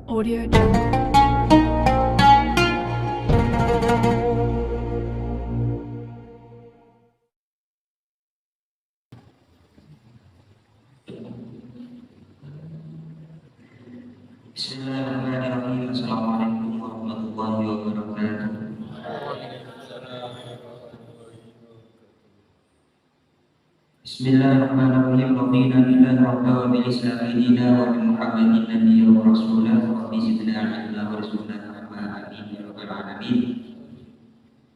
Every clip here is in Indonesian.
Audio Jungle. Bismillahirrahmanirrahim. Assalamualaikum warahmatullahi wabarakatuh. Bismillahirrahmanirrahim. Rabbina billahi rabba wa bil islami dina wa bi muhammadin nabiyya wa rasulah wa bi zidna ilma wa rasulah amin ya rabbal alamin.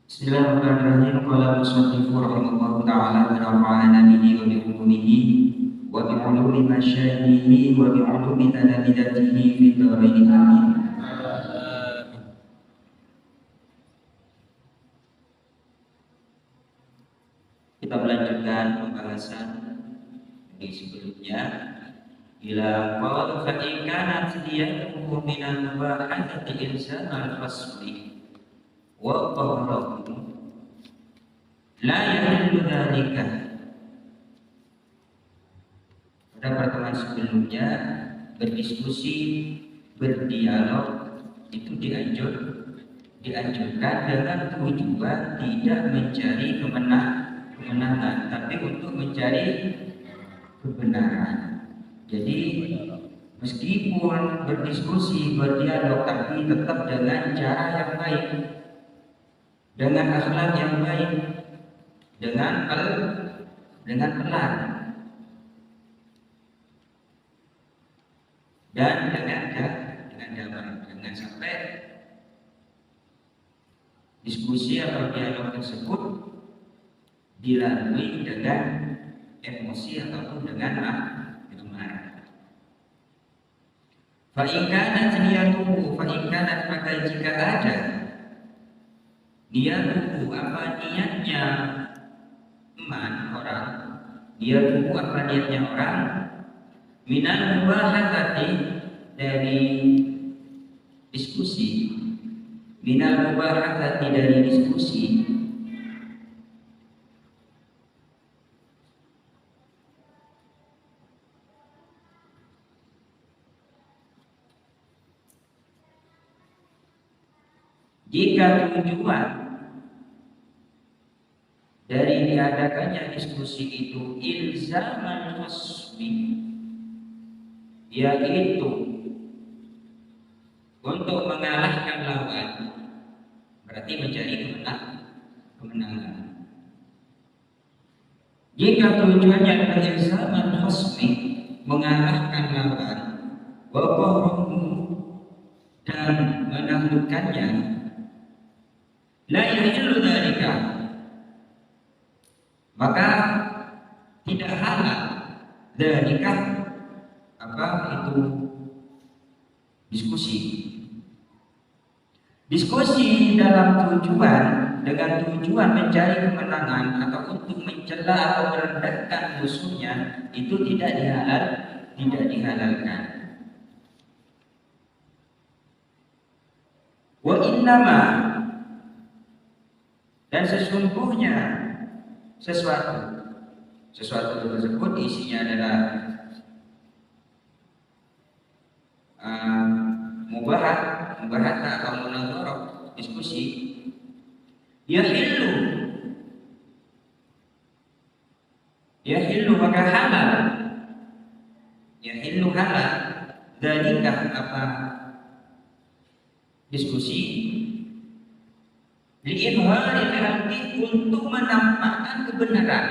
Bismillahirrahmanirrahim. Qala musannifu rahimahullahu ta'ala wa nafa'ana bihi wa bi ulumihi wa bi ulumi masyayikhihi wa bi ulumi talamidatihi fi dharain amin. Kita melanjutkan pembahasan di sebelumnya. Ila qala fa in kanat diyatuhu min al-mubahati insan al-fasli wa qawluhu la yahillu dhalika. Pada pertemuan sebelumnya berdiskusi, berdialog itu dianjurkan dengan tujuan tidak mencari kemenangan, tapi untuk mencari kebenaran. Jadi meskipun berdiskusi, berdialog, tapi tetap dengan cara yang baik, dengan akhlak yang baik, dengan pelan, dan dengan damai. Jangan sampai diskusi atau dialog tersebut dilalui dengan emosi ataupun dengan marah. Fa in kanat niyatuhu, fa in kanat, maka jika ada niyatuhu, apa niatnya orang, niyatuhu, apa niatnya orang, minal mubahatati, dari diskusi, minal mubahatati, dari diskusi, jika tujuan dari diadakannya diskusi itu ilzaman khasmi, yaitu untuk mengalahkan lawan, berarti mencari kemenangan. Jika tujuannya adalah ilzaman khasmi, mengalahkan lawan, wa qahruhu, dan menaklukkannya, la yahillu dzalika, maka tidak halal dzalika, apa itu diskusi dalam tujuan, dengan tujuan mencari kemenangan atau untuk mencela atau merendahkan musuhnya, itu tidak dihalalkan. Wa innama, dan sesungguhnya sesuatu tersebut isinya adalah mubahat atau munadharah, diskusi, yahillu, maka halal, yahillu, halal, dalika, apa diskusi, li'idharil haqqi, untuk menampakkan kebenaran,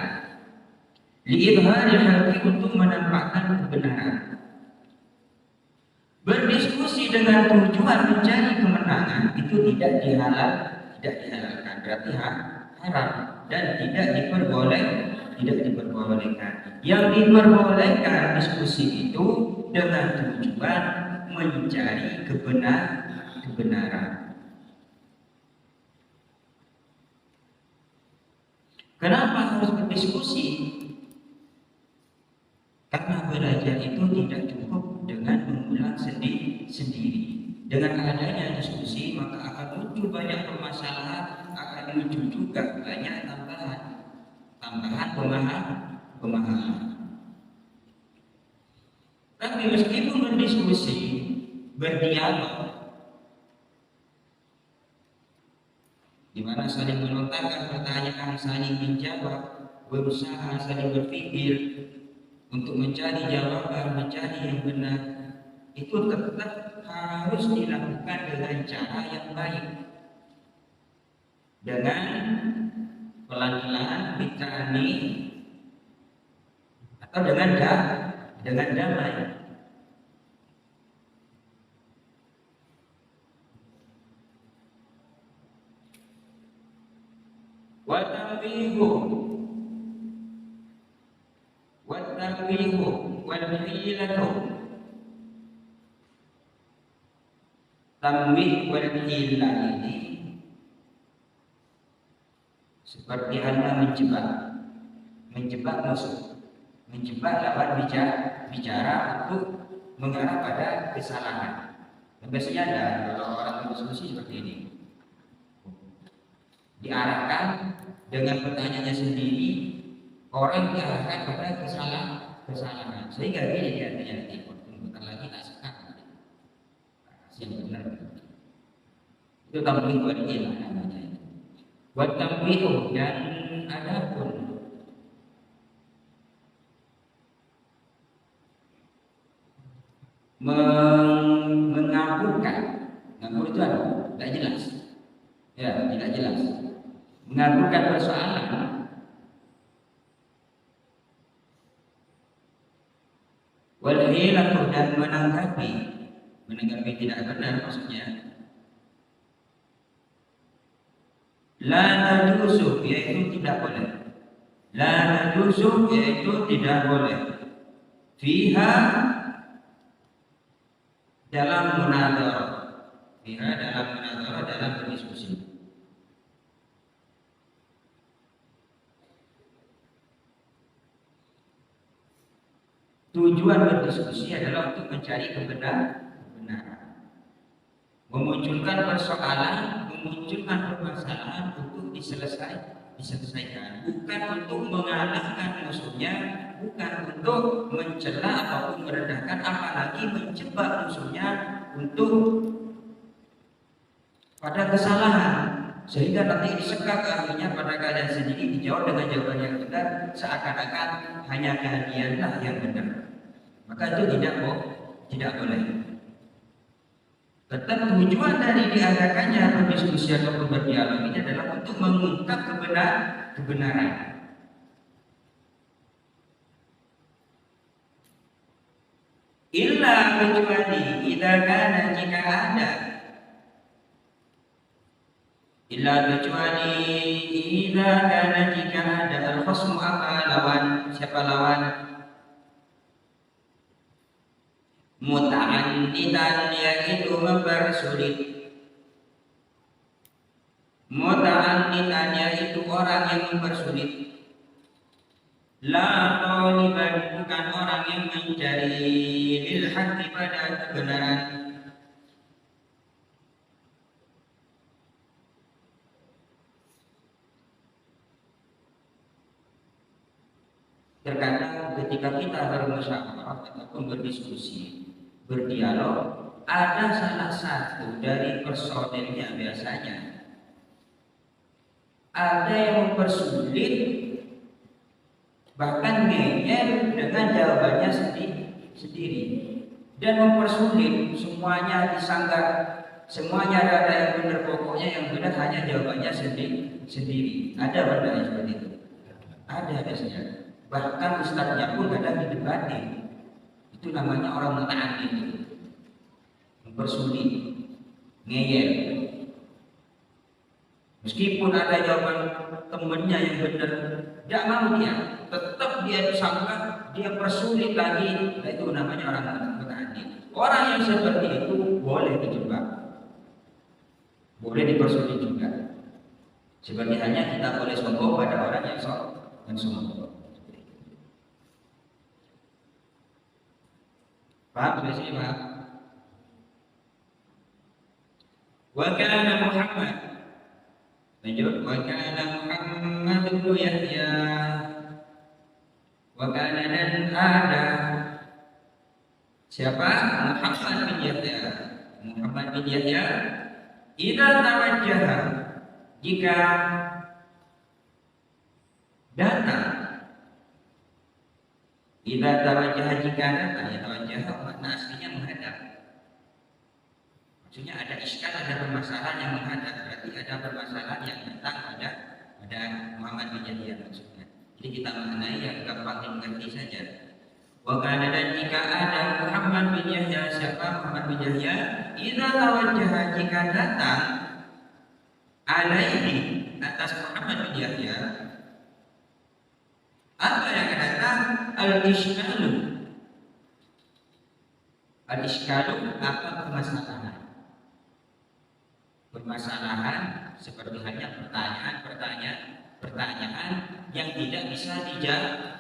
li'idharil haqqi, untuk menampakkan kebenaran. Berdiskusi dengan tujuan mencari kemenangan itu tidak dihalalkan, berarti haram dan tidak diperbolehkan. Yang diperbolehkan diskusi itu dengan tujuan mencari kebenaran. Kenapa harus berdiskusi? Karena belajar itu tidak cukup dengan mengulang sendiri. Dengan adanya diskusi, maka akan muncul banyak permasalahan, akan muncul juga banyak tambahan pemahaman. Tapi meskipun berdiskusi berdialog, di mana saling melontarkan pertanyaan, saling menjawab, berusaha saling berpikir untuk mencari jawaban, mencari yang benar, itu tetap harus dilakukan dengan cara yang baik, dengan pelan-pelan, bitani, atau dengan damai. Watanbihu wal hilatu. Tanbih wal hilah ini seperti Anda menjebak musuh, menjebak lawan bicara untuk mengarah pada kesalahan. Biasanya ada kalau orang berdiskusi seperti ini, diarahkan dengan pertanyaannya sendiri, orang diarahkan pada kesalahan, sehingga gini dia nanti bentar lagi tak sekat yang benar. Itu tambahin buat ilah namanya. Buat tambahin, dan adapun mengaburkan, ngabur itu apa? Tidak jelas. Ya, tidak jelas. Mengaburkan persoalan, wal hilatu, dan menanggapi tidak benar maksudnya. La najusu, yaitu tidak boleh. La najusu, yaitu tidak boleh. Fiha, dalam munadharah. Fiha, dalam munadharah, dalam berdiskusi. Tujuan berdiskusi adalah untuk mencari kebenaran, memunculkan persoalan, memunculkan permasalahan untuk diselesaikan, bukan untuk mengalahkan musuhnya, bukan untuk mencela ataupun merendahkan, apalagi menjebak musuhnya untuk pada kesalahan, sehingga nanti disekak akhirnya pada keadaan sendiri, dijawab dengan jawaban yang benar, seakan-akan hanya kalianlah yang benar. Maka itu tidak boleh. Tetap tujuan dari diadakannya berdiskusi ataupun berdialog ini adalah untuk mengungkap kebenaran. Illa, kecuali idza kana, jika ada. Illa, kecuali idza kana, jika ada al-khasmu, apa lawan, siapa lawan, muta'annidan, yaitu mempersulit. Muta'annidan, yaitu orang yang mempersulit. La taliban, bukan orang yang mencari, lil haqqi, pada kebenaran. Terkadang ketika kita bermusyawarah ataupun berdiskusi, berdialog, ada salah satu dari personilnya, biasanya ada yang mempersulit, bahkan ngeyel dengan jawabannya sendiri, dan mempersulit, semuanya disanggah, semuanya ada yang benar, pokoknya yang benar hanya jawabannya sendiri. Ada benda yang seperti itu? Ada biasanya. Bahkan ustadznya pun kadang didebatin. Itu namanya orang muta'addid, mempersulit, ngeyel. Meskipun ada jawaban temannya yang benar, tidak mau dia, tetap dia disanggah, dia persulit lagi. Nah, itu namanya orang muta'addid. Orang yang seperti itu boleh dijebak, boleh dipersulit juga. Sebagai hanya kita boleh sombong pada orang yang sombong. Paham sampai sini, Pak? Wa kana Muhammad, lanjut, wa kana Muhammad bin Yahya, wa kana, dan ada siapa? Muhammad bin Yahya. Muhammad bin Yahya, idza tawajjaha, jika datang, idza tawajjaha, jika datang, ya tawajjaha makna aslinya menghadap. Maksudnya ada iskal, ada permasalahan yang menghadap, berarti ada permasalahan yang datang pada Muhammad bin Yahya maksudnya. Jadi kita maknai yang gampang dimengerti saja. Wakana, dan jika ada Muhammad bin Yahya, siapa Muhammad bin Yahya, idza tawajjaha, jika datang, alaihi, atas Muhammad bin Yahya, apa yang akan datang? Al-iskalu. Al-iskalu apa permasalahan? Permasalahan seperti halnya pertanyaan yang tidak bisa dijawab.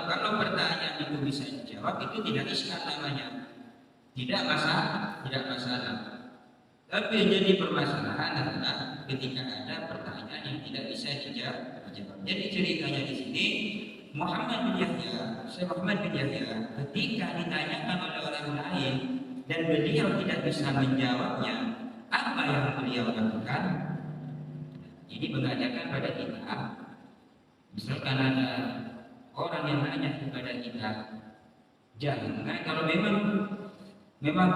Kalau pertanyaan itu bisa dijawab, itu tidak iskal namanya, tidak masalah. Tapi yang jadi permasalahan adalah ketika ada pertanyaan yang tidak bisa dijawab. Jadi ceritanya di sini Muhammad bin Yahya, Syekh Muhammad bin Yahya, ketika ditanyakan oleh orang lain dan beliau tidak bisa menjawabnya, apa yang beliau lakukan? Jadi mengajarkan pada kita, misalkan ada orang yang nanya kepada kita, jangan, kalau memang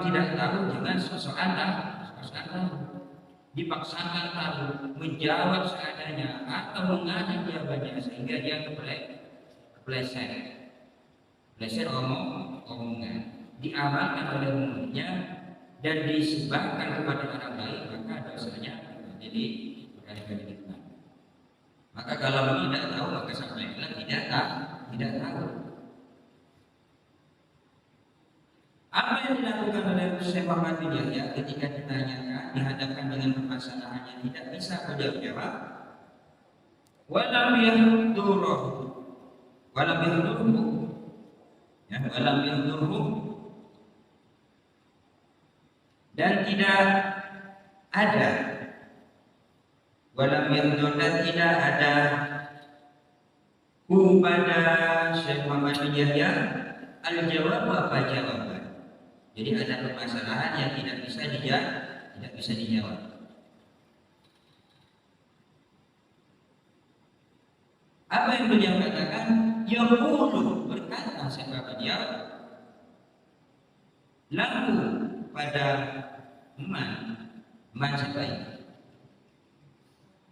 tidak tahu, jangan sok-sokan tahu, dipaksakan tahu, menjawab seadanya atau mengalah jawabannya sehingga dia kepleset omongan, diamalkan oleh mulutnya dan disebarkan kepada orang lain, maka dosanya jadi berkali-kali lipat. Maka kalau tidak tahu, maka sampaikanlah tidak tahu. Apa yang dilakukan oleh Syekh Muhammad bin Yahya ketika ditanyakan, dihadapkan dengan permasalahan yang tidak bisa beliau jawab? Walam yahdurhu, dan tidak ada, walam yahdur, dan tidak ada pada Syekh Muhammad bin Yahya al-jawab, apa jawaban. Jadi ada permasalahan yang tidak bisa dijawab. Apa yang beliau katakan? Yaqulu, berkata siapa beliau, lalu pada man siapa ini?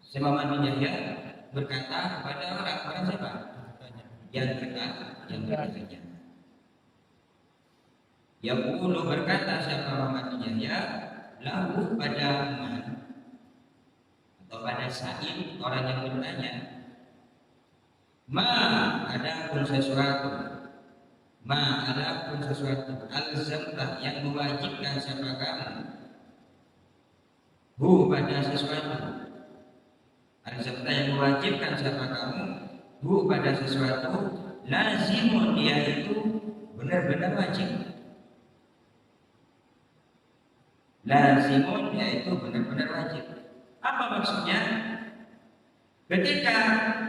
Syekh Muhammad bin Yahya berkata kepada orang siapa? Yang bertanya. Yaqulu, berkata siapa Muhammad bin Yahya, lahu pada man, atau pada sa'il, orang yang bertanya, ma ada pun sesuatu, al-zamtah, yang mewajibkan siapa kamu, hu pada sesuatu, al-zamtah yang mewajibkan siapa kamu, hu pada sesuatu, lazimun, dia itu benar-benar wajib. Lazimun, yaitu benar-benar wajib. Apa maksudnya? Ketika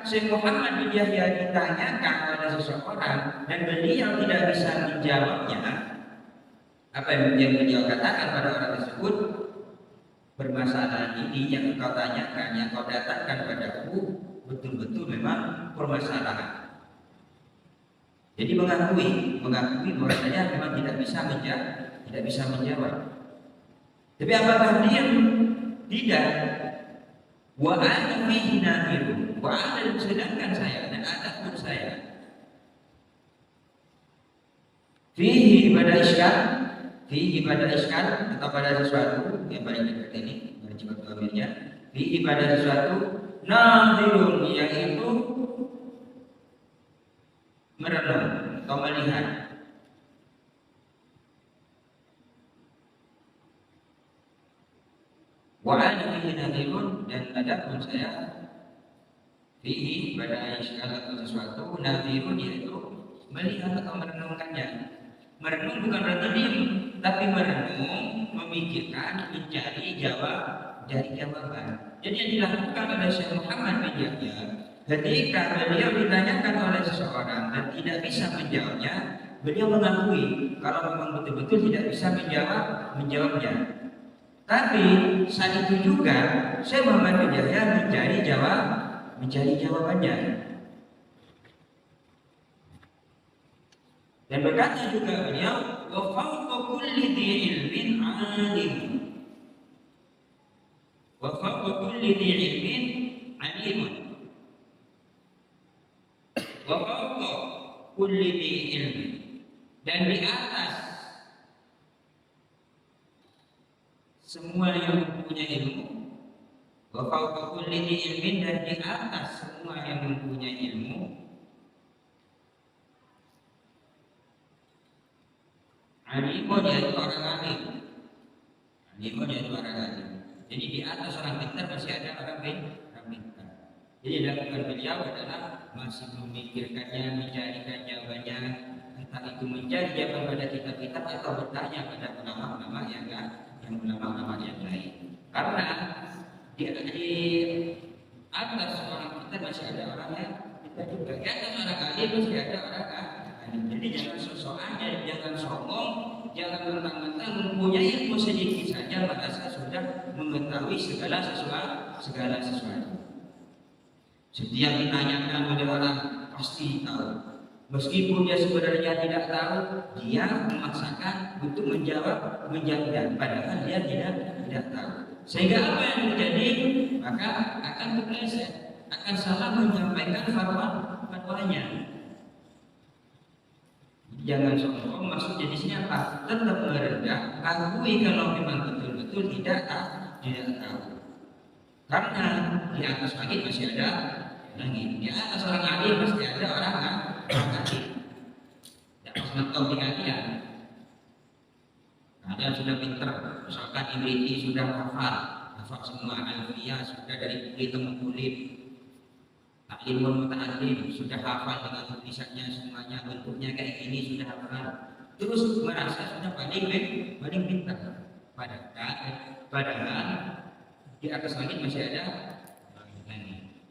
Syekh Muhammad bin Yahya ditanyakan oleh seseorang dan beliau tidak bisa menjawabnya, apa yang beliau katakan pada orang tersebut? Permasalahan ini yang engkau tanyakan, yang kau datangkan padaku, betul-betul memang permasalahan. Jadi mengakui bahwasanya memang tidak bisa menjawab. Tapi apakah dia tidak? Wa ana fihi nadirun, wa ana, sedangkan saya dan ada pun saya, fihi pada iskal atau pada sesuatu yang paling dekat ini, pada sifat domirnya, fihi pada sesuatu, nadirun, yaitu merenung atau melihat. Wa ana fihi nadhirun, dan adapun saya fihi pada iskal atau sesuatu, nadhirun, yaitu melihat atau merenungkannya. Merenung bukan berarti diam, tapi merenung, memikirkan, mencari jawaban. Jadi yang dilakukan oleh Syekh Muhammad bin Yahya ketika beliau ditanyakan oleh seseorang dan tidak bisa menjawabnya, beliau mengakui kalau memang betul-betul tidak bisa menjawabnya. Tapi saat itu juga Syekh Muhammad Yahya mencari jawabannya. Dan berkata juga beliau, wa fawqa kulli dhi ilmin alim. Wa fawqa kulli dhi ilmin alimun. Wa fawqa kulli dhi ilmin. Dan di atas semua yang mempunyai ilmu, wa fawqa kulli dhi ilmin, dan di atas semua yang mempunyai ilmu, alimun yaitu orang alim. Alimun yaitu orang alim. Jadi di atas orang pintar masih ada orang pintar. Jadi dilakukan beliau adalah masih memikirkannya, mencarikan jawabannya, entah itu mencari jawaban pada kitab-kitab atau bertanya pada ulama-ulama yang lain. Karena di atas orang pintar masih ada orang yang pintar juga. Di atas orang alim masih ada orang alim. Jadi jangan sok-sokan, jangan sombong, jangan mentang-mentang mempunyai ilmu sedikit saja merasa sudah mengetahui segala sesuatu. Setiap ditanyakan oleh orang pasti tahu. Meskipun dia sebenarnya tidak tahu, dia memaksakan untuk menjawab, padahal dia tidak tahu. Sehingga apa yang terjadi? Maka akan terpeleset, akan salah menyampaikan fatwanya. Jangan sombong, maksudnya di sini apa? Tetap merendah, akui kalau memang betul-betul tidak tahu. Karena di atas langit masih ada langit, di atas orang alim masih ada orang alim. Tidak pernah tahu tinggal. Ada yang sudah pintar, misalkan Imriti sudah hafal semua alfiyah sudah dari kulit ke kulit. Taklimul muta'alim sudah hafal dengan tulisannya semuanya, bentuknya kayak gini sudah hafal. Terus merasa sudah paling pintar. Padahal di atas langit masih ada langit.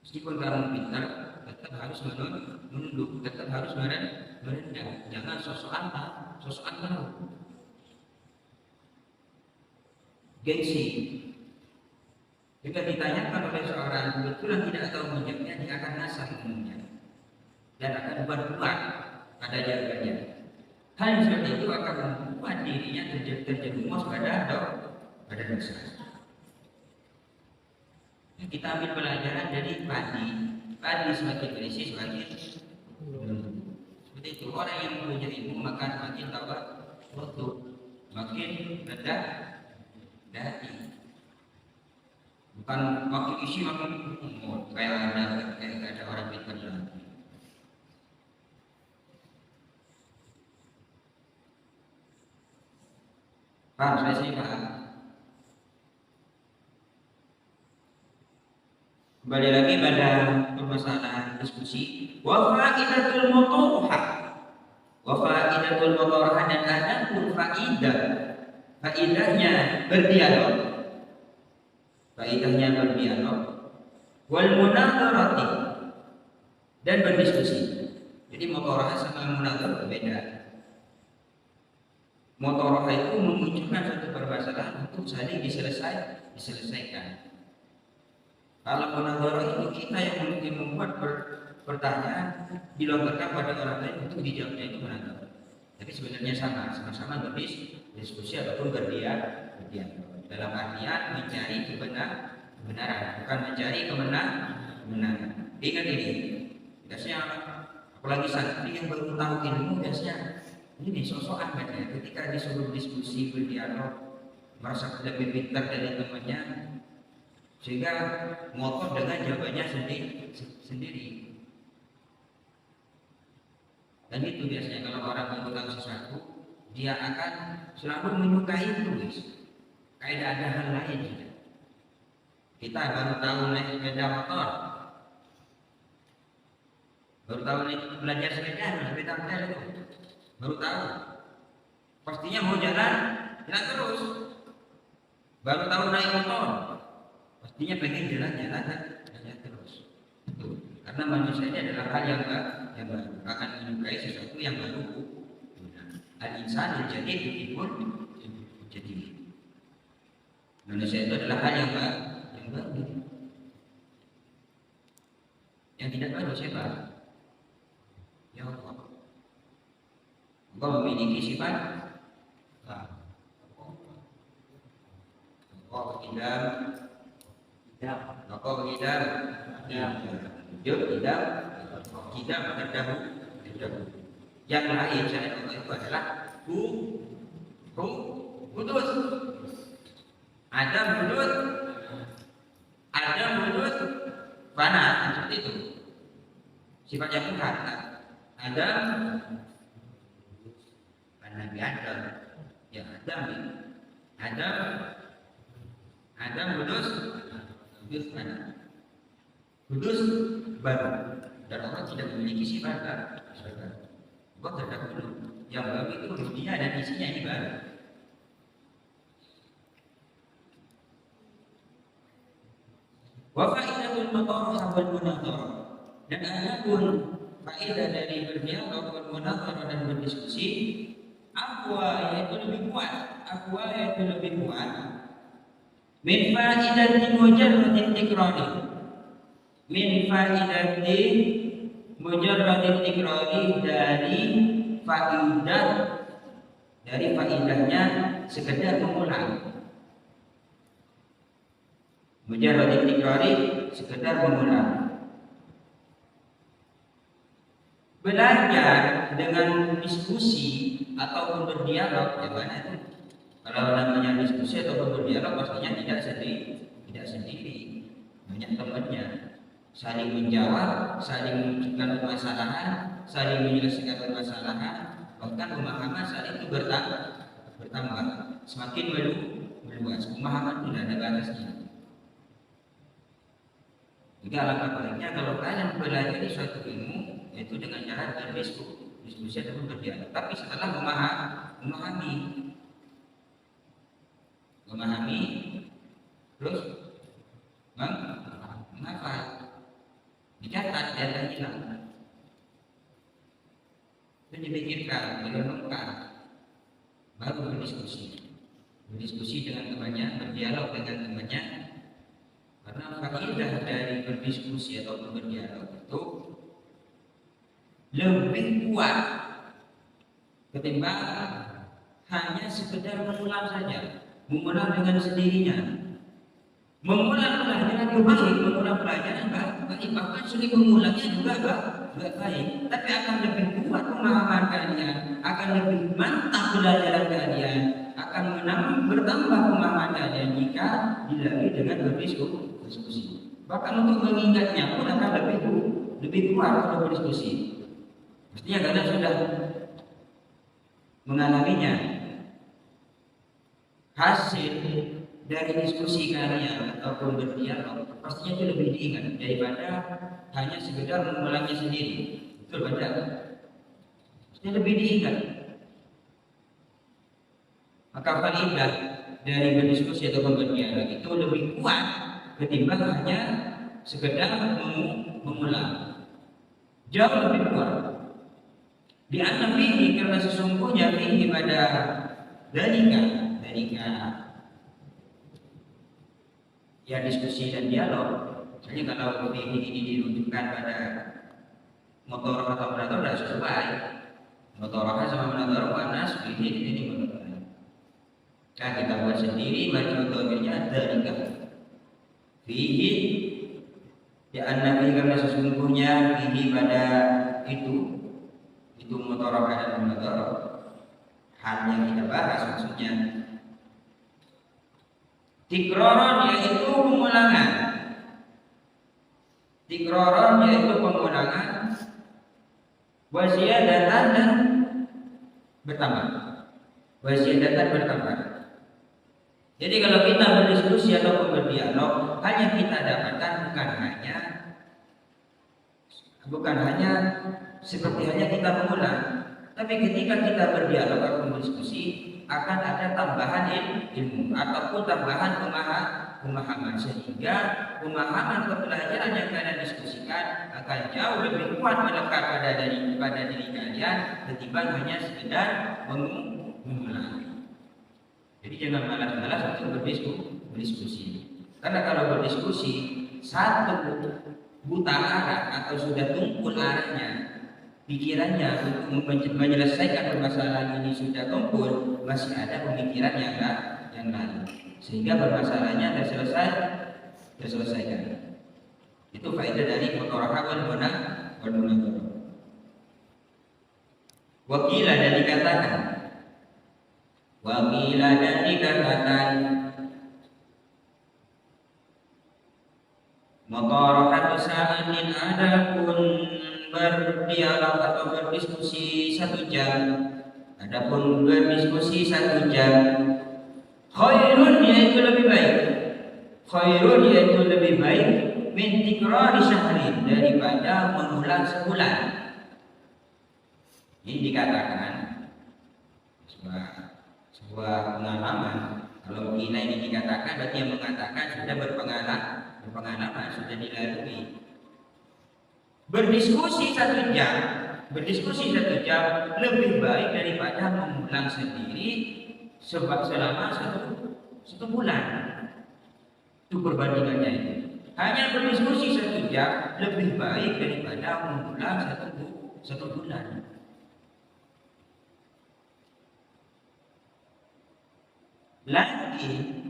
Meskipun kamu pintar, tetap harus menunduk, tetap harus merendah. Jangan sosokan tahu. Gengsi. Jika ditanyakan oleh seorang kebetulan tidak tahu menjawabnya, dia akan nasab umumnya dan akan buat pada jawabannya. Hal yang seperti itu akan membuat dirinya terjerumus pada dosa. Kita ambil pelajaran dari padi semakin berisi semakin seperti itu. Orang yang punya ilmu maka semakin tawadhu, makin rendah hati. Bukan makin isi makin kayak ada orang pintar lagi. Paham? Saya sih paham. Kembali lagi pada permasalahan diskusi. Wa fa'idatul mutarahah. Wa fa'idatul mutarahah, dan ada pun faidahnya berdialog. Wal munadharati, dan berdiskusi. Jadi mutarahah sama munadharah berbeda. Mutarahah itu memunculkan satu permasalahan untuk saling diselesaikan. Kalau munadharah itu kita yang mungkin membuat pertanyaan dilontarkan pada orang lain untuk dijawabnya, itu munadharah. Tapi sebenarnya sama-sama berdiskusi ataupun berdialog. Dalam artian mencari kebenaran, bukan mencari kebenaran. Ingat ini, biasanya apalagi santri yang baru tahu ilmu, biasanya ini sosokan aja. Ketika disuruh diskusi berdialog, merasa lebih pintar dari temannya, sehingga ngotot dengan jawabannya sendiri. Dan itu biasanya kalau orang baru tahu sesuatu, dia akan selalu menyukai itu. Kayak ada hal lain juga. Kita baru tahu naik sepeda motor, baru tahu belajar sepeda motor itu, baru tahu. Pastinya mau jalan terus. Baru tahu naik motor, pastinya pengen jalan terus. Itu. Karena manusia ini adalah hal yang baru, akan menyukai sesuatu yang baru. Al-insan jadi. Indonesia itu adalah hal yang baru. Yang tidak baru siapa? Ya Allah. Allah memiliki sifat Allah tidak terdahulu. Yang lain selain Allah itu adalah kudus. Adam kudus, fana seperti itu. Sifat yang benar. Adam Nabi Adam, ya Adam kudus fana. Kudus baru. Dan orang tidak memiliki sifat baru. Allah terdahulu. Yang baru itu dunia dan isinya ini baru. Wa fa'idatul maqarah wal munadharah. Dan adapun faedah dari berdialog wal munadharah dan berdiskusi, aqwa yaitu lebih kuat. Min fa'idatin mujarradin tikrari. Min fa'idatin mujarradin tikrari dari faedahnya sekedar mengulang. Mujarradin tikrari sekedar mengulang. Belajar dengan diskusi ataupun berdialog, yang mana itu? Kalau namanya diskusi ataupun berdialog, pastinya tidak sendiri, banyak temannya, saling menjawab, saling menunjukkan permasalahan, saling menyelesaikan permasalahan, bahkan pemahaman saling itu bertambah, semakin meluas. Pemahaman tidak ada batasnya. Jadi alangkah baiknya kalau kalian belajar suatu ilmu, yaitu dengan cara berdiskusi ataupun berdialog. Tapi setelah memahami, terus menghafal, dicatat, jangan hilang. Itu dipikirkan, direnungkan, baru berdiskusi dengan temannya, berdialog dengan temannya. Karena faedah dari berdiskusi atau berdialog itu lebih kuat ketimbang hanya sekedar mengulang saja, mengulang dengan sendirinya. Mengulang pelajaran itu baik, mengulang pelajaran baik, bahkan sering mengulangnya juga baik, tapi akan lebih kuat pemahaman kalian, akan lebih mantap pelajaran kalian, akan bertambah pemahaman kalian jika dilalui dengan berdiskusi. Bahkan untuk mengingatnya pun akan lebih kuat kalau berdiskusi. Mestinya kalian sudah mengalaminya. Hasil dari diskusi kalian ataupun berdialog pastinya itu lebih diingat daripada hanya sekedar mengulangnya sendiri. Betul betul. Pastinya lebih diingat. Maka faedah dari berdiskusi ataupun berdialog itu lebih kuat ketimbang hanya sekedar mengulang. Jauh lebih kuat. Di anak ini karena sesungguhnya ini pada dalika ya diskusi dan dialog. Misalnya kalau ini dirujukkan pada motor atau motor tidak sesuai. Motorah sama motor panas, ini motor. Nah kita buat sendiri baju motornya dalika. Fihi ya anak karena sesungguhnya fihi pada itu motorah dan motor hal yang kita bahas maksudnya tikroron yaitu pengulangan waziyadatan dan bertambah. Jadi kalau kita berdiskusi atau berdialog, hanya kita dapatkan bukan hanya seperti hanya kita mengulang, tapi ketika kita berdialog atau berdiskusi akan ada tambahan ilmu ataupun tambahan pemahaman sehingga pemahaman pelajaran yang kalian diskusikan akan jauh lebih kuat melekat pada diri kalian ketimbang hanya sekedar mengulang. Jadi jangan malas-malas untuk berdiskusi. Karena kalau berdiskusi satu buta arah atau sudah tumpul arahnya, pikirannya untuk menyelesaikan permasalahan ini sudah tumpul, masih ada pemikiran yang lain, sehingga permasalahannya terselesaikan. Itu faedah dari mutorahah wal munadharah. Wakila dan dikatakan mutorahatu sa'atin, adapun berdialog atau berdiskusi 1 jam, adapun berdiskusi 1 jam, khairun yaitu lebih baik min tikrari syahrin, daripada mengulang sebulan. Ini dikatakan sebuah pengalaman. Kalau kita ini dikatakan, berarti yang mengatakan sudah berpengalaman, sudah dilalui. Berdiskusi 1 jam lebih baik daripada mengulang sendiri selama satu bulan. Itu perbandingannya itu. Hanya berdiskusi 1 jam lebih baik daripada mengulang satu bulan. Lagi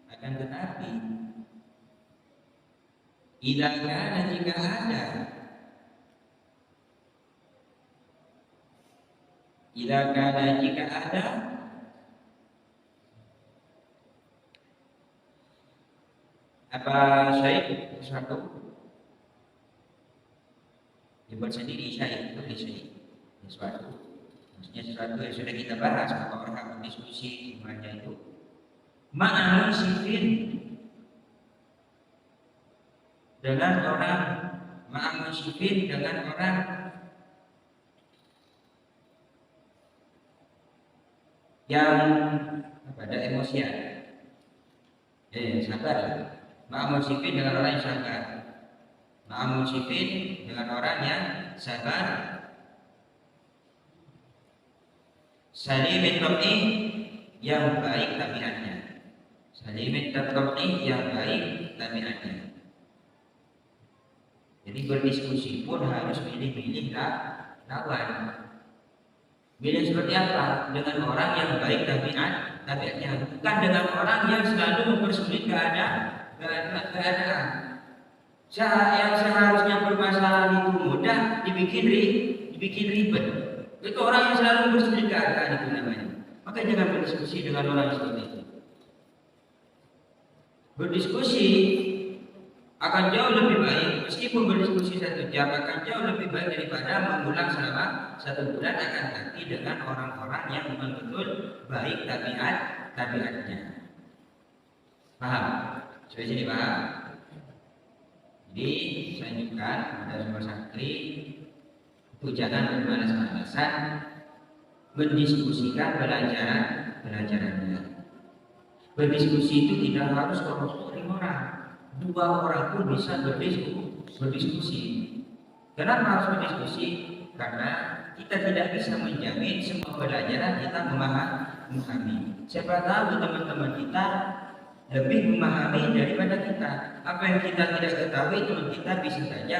akan tetapi, jika ada apa sesuatu dibuat sendiri sesuatu. Maksudnya sesuatu yang sudah kita bahas, maka orang akan diskusi semuanya itu. Ma'amun sifin, dengan orang yang pada emosian, sabar. Ma'amun sifin dengan orang yang sabar. Ma'amun sifin dengan orang yang sabar. Salimit tab'i, yang baik tabiatnya. Jadi berdiskusi pun harus pilih-pilih lawan. Pilih seperti apa? Dengan orang yang baik tabiatnya, bukan dengan orang yang selalu mempersulit keadaan. Yang seharusnya permasalahan itu mudah dibikin ribet. Itu orang yang selalu mempersulit keadaan, itu namanya. Maka jangan berdiskusi dengan orang seperti itu. Berdiskusi akan jauh lebih baik, meskipun berdiskusi 1 jam akan jauh lebih baik daripada mengulang selama 1 bulan, akan tapi dengan orang-orang yang betul-betul baik tabiatnya. Paham? Sampai sini paham? Jadi saya lanjutkan, ada semua santri itu jangan bermalas-malasan mendiskusikan pelajarannya. Berdiskusi itu tidak harus kelompok 5 orang, 2 orang pun bisa berdiskusi. Kenapa harus berdiskusi? Karena kita tidak bisa menjamin semua pelajaran kita memahami. Siapa tahu teman-teman kita lebih memahami daripada kita. Apa yang kita tidak ketahui, teman kita bisa saja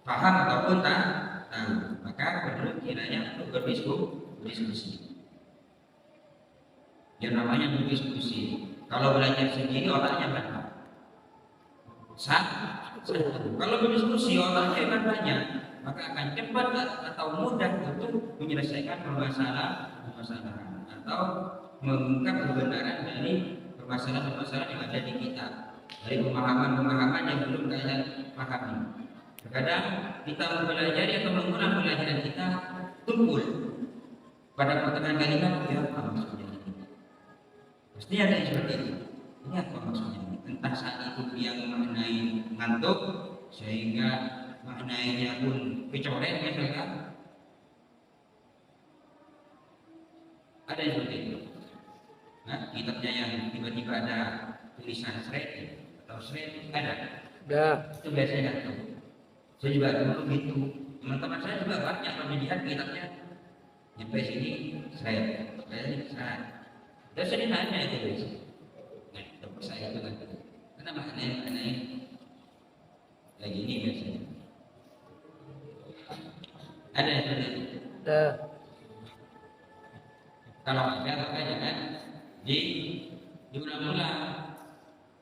paham ataupun tak tahu. Maka perlu kiranya untuk berdiskusi. Yang namanya berdiskusi. Kalau belajar sendiri otaknya banyak. Kalau berdiskusi otaknya akan banyak, maka akan cepat atau mudah untuk menyelesaikan permasalahan atau mengungkap kebenaran dari permasalahan yang ada di kita, dari pemahaman yang belum kita pahami. Terkadang kita mempelajari atau mengulang pelajaran kita tumpul pada pertengahan kalimat, ya apa maksudnya ini? Pasti ada yang seperti itu. Ini apa maksudnya? Entah saat itu dia memaknai ngantuk sehingga maknainya pun kecoret misalkan. Ada yang seperti itu. Nah, kitabnya yang tiba-tiba ada tulisan shred atau shred ada. Itu biasanya nggak tahu. Saya juga dulu gitu. Teman-teman saya juga banyak melihat kitabnya. Sampai sini shred. Dan saya ditanya itu guys. itu kan. Kenapa aneh kayak gini biasanya? Ada yang seperti itu? Ada. Kalau ada maka jangan diulang-ulang.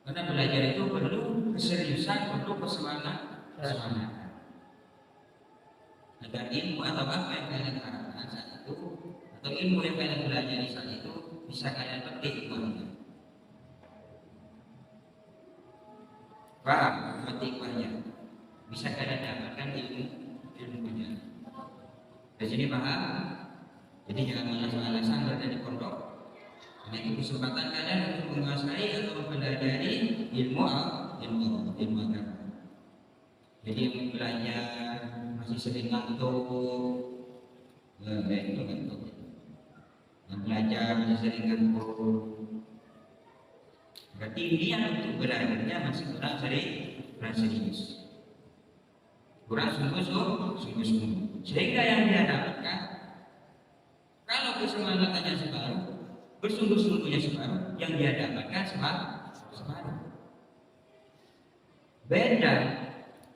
Karena belajar itu perlu keseriusan, perlu kesemangat. Agar ilmu atau apa yang kalian harapkan saat itu, atau ilmu yang kalian pelajari saat itu bisa kalian petik uangnya. Paham? Petik uangnya. Bisa kalian dapatkan ilmunya. Di sini paham? Jadi jangan malas-malasan berada di pondok. Karena itu kesempatan kalian untuk menguasai atau mempelajari ilmu agama. Jadi yang belajar masih sering ngantuk, itu ngantuk. Yang belajar masih sering ngantuk. Berarti niat untuk belajarnya masih kurang serius. Kurang sungguh-sungguh. Sehingga yang dia dapatkan, kalau kesemangatannya separuh, bersungguh-sungguhnya separuh, yang dia dapatkan separuh. Beda.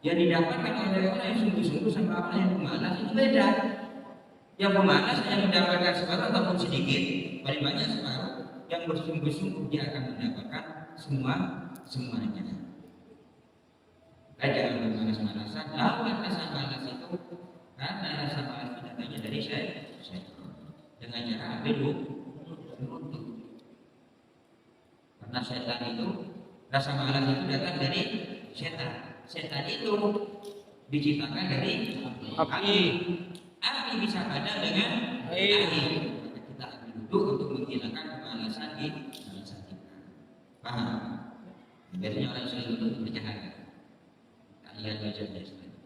Yang didapatkan oleh orang yang sungguh-sungguh sama orang yang pemalas itu beda. Yang pemalas hanya mendapatkan separuh ataupun sedikit, paling banyak separuh. Yang bersungguh-sungguh dia akan mendapatkan semuanya. Jangan bermalas-malasan. Lawan rasa malas itu, karena rasa malas datangnya dari syaitan. Dengan cara ambil wudhu. Karena syaitan itu, rasa malas itu datang dari syaitan. Setan itu diciptakan dari api. Api bisa padam dengan air. Maka kita ambil duduk untuk menghilangkan kemalasan kita. Paham? Biasanya orang sudah duduk bercahaya. Tak lihat wajahnya sekali.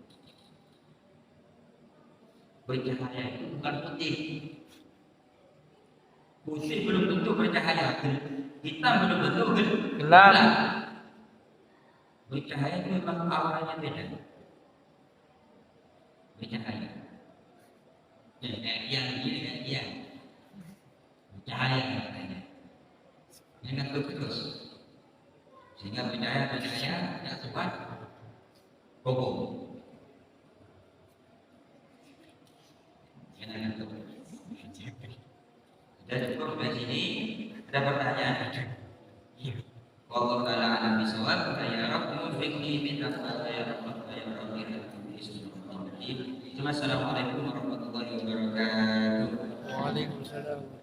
Bercahaya itu bukan putih. Putih belum tentu bercahaya. Hitam belum tentu gelap. Bercahaya itu memang auranya beda. Bercahaya. Yang ini kan yang bercahaya katanya. Yang terus. Sehingga bercahaya tidak kuat kokoh. Yang terus. Dan cukup di sini ada pertanyaan. Wallahu ta'ala alam bisawab. Ya Rabb muwaffiqni min aqwali ya Rabb ya Rabbi Assalamualaikum warahmatullahi wabarakatuh. Waalaikumsalam.